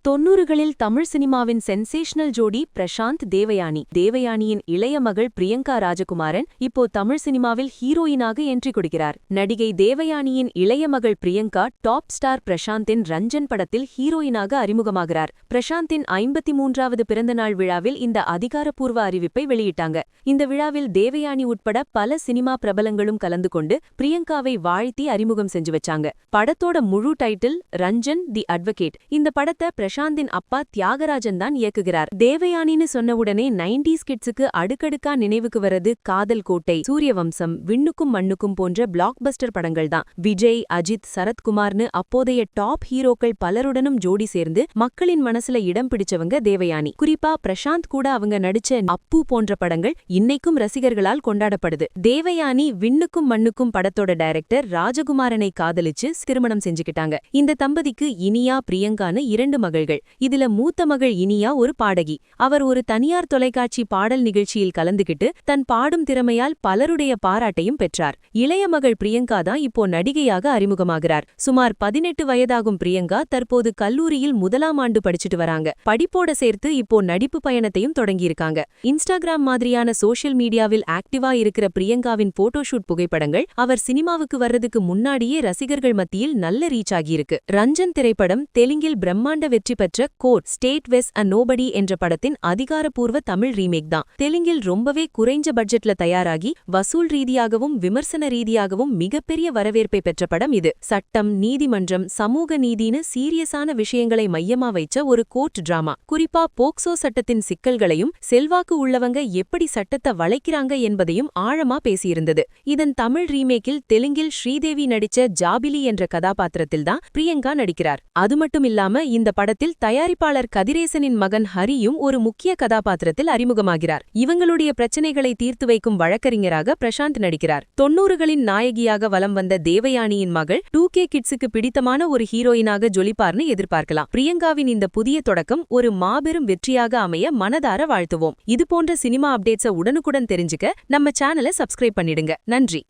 90களில் தமிழ் சினிமாவின் சென்சேஷனல் ஜோடி பிரசாந்த் தேவயானி. தேவயானியின் இளைய மகள் பிரியங்கா ராஜகுமாரன் இப்போ தமிழ் சினிமாவில் ஹீரோயினாக என்ட்ரி கொடுக்கிறார். நடிகை தேவயானியின் இளைய மகள் பிரியங்கா டாப் ஸ்டார் பிரசாந்தின் ரஞ்சன் படத்தில் ஹீரோயினாக அறிமுகமாகிறார். பிரசாந்தின் 53வது பிறந்தநாள் விழாவில் இந்த அதிகாரப்பூர்வ அறிவிப்பை வெளியிட்டாங்க. இந்த விழாவில் தேவயானி உட்பட பல சினிமா பிரபலங்களும் கலந்து கொண்டு பிரியங்காவை வாழ்த்தி அறிமுகம் செஞ்சு வச்சாங்க. படத்தோட முழு டைட்டில் ரஞ்சன் தி அட்வொகேட். இந்த படத்தை பிரசாந்தின் அப்பா தியாகராஜன் தான் இயக்குகிறார். தேவயானின்னு சொன்னவுடனே 90s கிட்ஸுக்கு அடுக்கடுக்கா நினைவுக்கு வரது காதல் கோட்டை, சூரியவம்சம், விண்ணுக்கும் மண்ணுக்கும் போன்ற பிளாக்பஸ்டர் படங்கள் தான். விஜய், அஜித், சரத்குமார்னு அப்போதைய டாப் ஹீரோக்கள் பலருடனும் ஜோடி சேர்ந்து மக்களின் மனசுல இடம் பிடிச்சவங்க தேவயானி. குறிப்பா பிரசாந்த் கூட அவங்க நடிச்ச அப்பு போன்ற படங்கள் இன்னைக்கும் ரசிகர்களால் கொண்டாடப்படுது. தேவயானி விண்ணுக்கும் மண்ணுக்கும் படத்தோட டைரக்டர் ராஜகுமாரனை காதலிச்சு திருமணம் செஞ்சுக்கிட்டாங்க. இந்த தம்பதிக்கு இனியா, பிரியங்கான்னு 2 மகள்கள். இதுல மூத்த மகள் இனியா ஒரு பாடகி. அவர் ஒரு தனியார் தொலைக்காட்சி பாடல் நிகழ்ச்சியில் கலந்துகிட்டு தன் பாடும் திறமையால் பலருடைய பாராட்டையும் பெற்றார். இளைய மகள் பிரியங்கா தான் இப்போ நடிகையாக அறிமுகமாகிறார். சுமார் 18 வயதாகும் பிரியங்கா தற்போது கல்லூரியில் 1ஆம் ஆண்டு படிச்சுட்டு வராங்க. படிப்போட சேர்த்து இப்போ நடிப்பு பயணத்தையும் தொடங்கியிருக்காங்க. இன்ஸ்டாகிராம் மாதிரியான சோஷியல் மீடியாவில் ஆக்டிவா இருக்கிற பிரியங்காவின் போட்டோஷூட் புகைப்படங்கள் அவர் சினிமாவுக்கு வர்றதுக்கு முன்னாடியே ரசிகர்கள் மத்தியில் நல்ல ரீச் ஆகியிருக்கு. ரஞ்சன் திரைப்படம் தெலுங்கில் பிரம்மாண்ட வெற்றி பெற்ற court state vs a nobody என்ற படத்தின் அதிகாரப்பூர்வ தமிழ் ரீமேக் தான். தெலுங்கில் ரொம்பவே குறைஞ்ச பட்ஜெட்ல தயாராகி வசூல் ரீதியாகவும் விமர்சன ரீதியாகவும் மிகப்பெரிய வரவேற்பை பெற்ற படம் இது. சட்டம், நீதிமன்றம், சமூக நீதினு சீரியஸான விஷயங்களை மையமா வைச்ச ஒரு கோர்ட் டிராமா. குறிப்பா போக்சோ சட்டத்தின் சிக்கல்களையும் செல்வாக்கு உள்ளவங்க எப்படி சட்டத்தை வளைக்கிறாங்க என்பதையும் ஆழமா பேசியிருந்தது. இதன் தமிழ் ரீமேக்கில் தெலுங்கில் ஸ்ரீதேவி நடிச்ச ஜாபிலி என்ற கதாபாத்திரத்தில்தான் பிரியங்கா நடிக்கிறார். அது மட்டும் இல்லாம இந்த படத்தில் தயாரிப்பாளர் கதிரேசனின் மகன் ஹரியும் ஒரு முக்கிய கதாபாத்திரத்தில் அறிமுகமாகிறார். இவங்களுடைய பிரச்சனைகளை தீர்த்து வைக்கும் வழக்கறிஞராக பிரசாந்த் நடிக்கிறார். 90களின் நாயகியாக வலம் வந்த தேவயானியின் மகள் 2K கிட்ஸுக்கு பிடித்தமான ஒரு ஹீரோயினாக ஜொலிப்பார்னு எதிர்பார்க்கலாம். பிரியங்காவின் இந்த புதிய தொடக்கம் ஒரு மாபெரும் வெற்றியாக அமைய மனதார வாழ்த்துவோம். இதுபோன்ற சினிமா அப்டேட்ஸை உடனுக்குடன் தெரிஞ்சுக்க நம்ம சேனலை சப்ஸ்கிரைப் பண்ணிடுங்க. நன்றி.